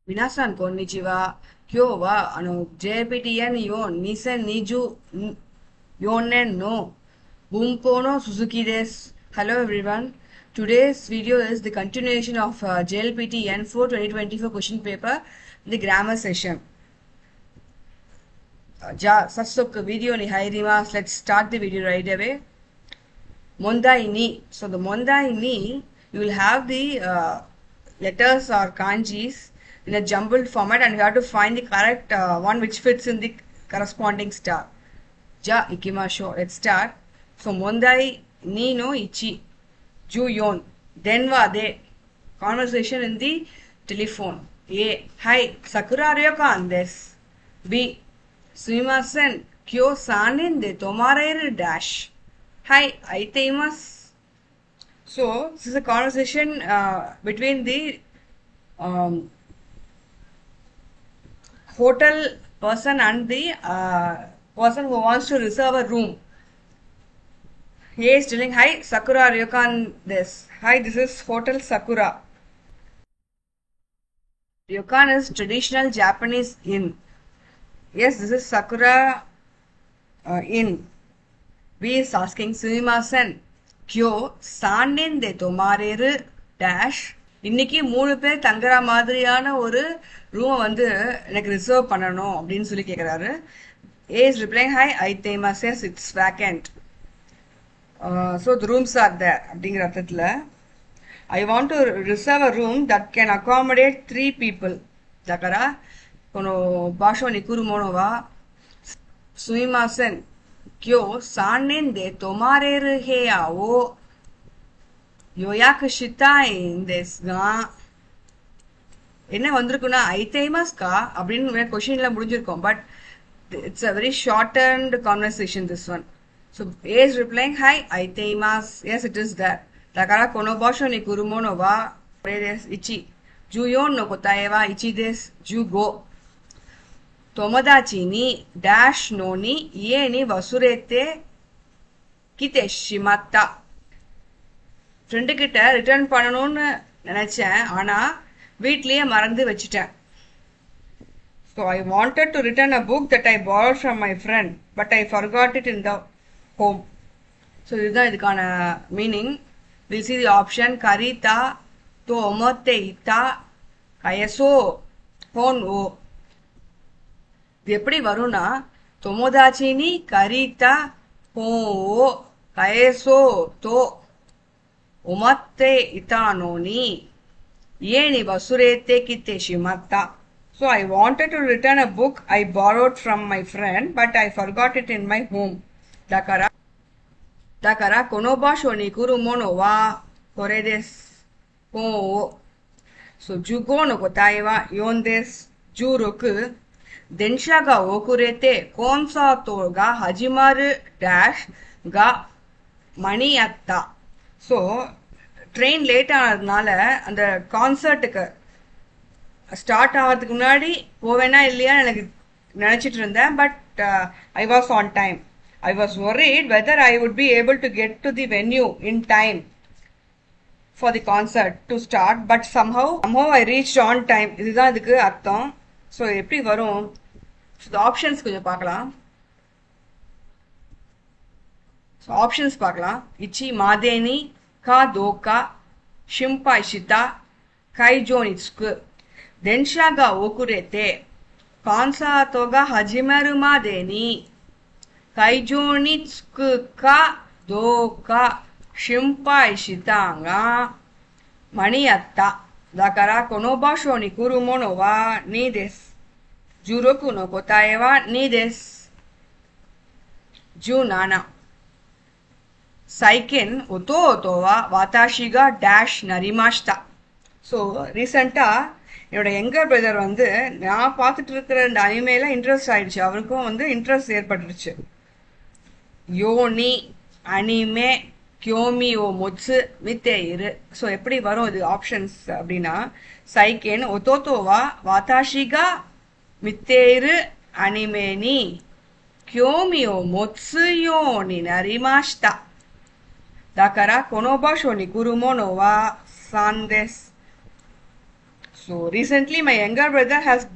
皆さん、こんにちは。今日は、JPTN4 2024年の文法の続きです。Hello everyone. Today's video is the continuation of JLPTN4 2024 question paper, the grammar session. じゃあ、早速ビデオに入ります。Let's start the video right away. 問題2. So the 問題2, you will have the letters or kanjis in a jumbled format and you have to find the correct one which fits in the corresponding star. Ja, ikimashou. Let's start. So 問題2の1. 14. 電話で conversation in the telephone. A. はい、桜旅館です。B. すみません。今日3人で泊まれる dash. はい、空いています。So, this is a conversation between the hotel person and the person who wants to reserve a room. He is telling, Hi, Sakura Ryokan this. Hi, this is Hotel Sakura. Ryokan is traditional Japanese inn. Yes, this is Sakura inn. B is asking, Sumimasen. Kyo, Sanden de Tomareru dash. இன்னைக்கு 3 பேர் தங்குற மாதிரியான ஒரு room வந்து எனக்கு reserve பண்ணணும் அப்படின்னு சொல்லி கேக்குறாரு. A is replying, Hi, Aitema says it's vacant. So the rooms are there. அப்படிங்கிற அர்த்தத்துல I want to reserve a room that can accommodate 3 people. だからこの場所に来る者はすみません。今日3人で泊まれる部屋を予約したいんですが、என்ன வந்திருக்குன்னா ஐத்தேமாஸ்கா அப்படின்னு கொஸ்டின்ல முடிஞ்சிருக்கும். But it's a very short and conversation this one. So A is replying hi ஐத்தேமாஸ். Yes it is that. だからこの場所に来るものはこれです。1。14の答えは1です。15。友達にダッシュのに家に忘れて来てしまった。ஃப்ரெண்டு கிட்ட return பண்ணணும்னு நினைச்சேன். ஆனா வீட்லயே மறந்து வச்சிட்டேன். So I wanted to return a book that I borrowed from my friend, but I forgot it in the home. So இதுதான் இதுக்கான meaning. We'll see the option. Karita, to omotte ita, kayaso, hon o. இது எப்படி வரும்னா தொமோதாச்சி நீ கரிதா ஹோ கயசோ தோ உமத்தே இத்தானோ நீ any வசுரேத்தே கித்தே ஷிமத்தா. So I wanted to return a book I borrowed from my friend, but I forgot it in my home. だからこの場所に来るものはこれです。本を。So 15の答えは4です。16。電車が遅れてコンサートが始まるダッシュが間に合った。So, train late ஆனதுனால அந்த கான்சர்ட்டுக்கு start ஆகிறதுக்கு முன்னாடி போவேனா இல்லையா எனக்கு நினைச்சிட்டு இருந்தேன். But I was on time. I was worried whether I would be able to get to the venue in time for the concert to start. But somehow I reach on time. இதுதான் இதுக்கு அர்த்தம். So எப்படி வரும்? Options கொஞ்சம் பார்க்கலாம். Options பார்க்கலாம். இச்சி மாதேனி கா தோக்கா ஷிம்பாய்ஷிதா கைஜோனிட்ஸ்கு. 電車が遅れてコンサートが始まるまでに会場に着くかどうか心配したが間に合った。だからこの場所に来るものは2です。16の答えは2です。17。最近弟は私がダッシュなりました。ஸோ ரீசெண்டாக என்னோட யங்கர் பிரதர் வந்து நான் பார்த்துட்டு இருக்கிற இந்த அனிமேல இன்ட்ரெஸ்ட் ஆயிடுச்சு. அவருக்கும் வந்து இன்ட்ரெஸ்ட் ஏற்பட்டுருச்சு. யோனி அனிமே கியோமி ஓ மொட்சு மித்தேயிரு. ஸோ எப்படி வரும் இது ஆப்ஷன்ஸ் அப்படின்னா சைக்கேன் ஒத்தோத்தோவா வாதாஷிகா மித்தேயிரு அனிமேனி கியோமி ஓ மொட்சு யோனி நரிமாஷ்டா. だからこの場所に来るものは3です。So recently my younger brother has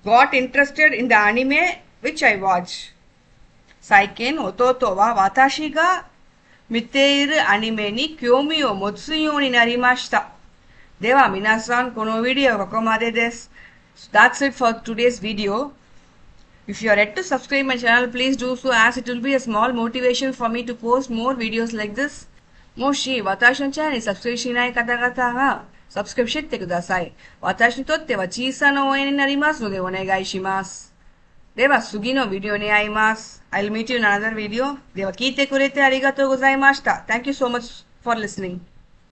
got interested in the anime which I watch. Saiken ototo wa watashi ga miteiru anime ni kyomi o motsu you ni narimashita. Dewa minasan kono video wa kokomade desu. So that's it for today's video. If you are yet to subscribe my channel, please do so, as it will be a small motivation for me to post more videos like this. もし私のチャンネルにサブスクリしない方々がサブスクリプしてください。私にとっては小さな応援になりますのでお願いします。では次のビデオに会います。I'll meet you in another video. では聞いてくれてありがとうございました。Thank you so much for listening.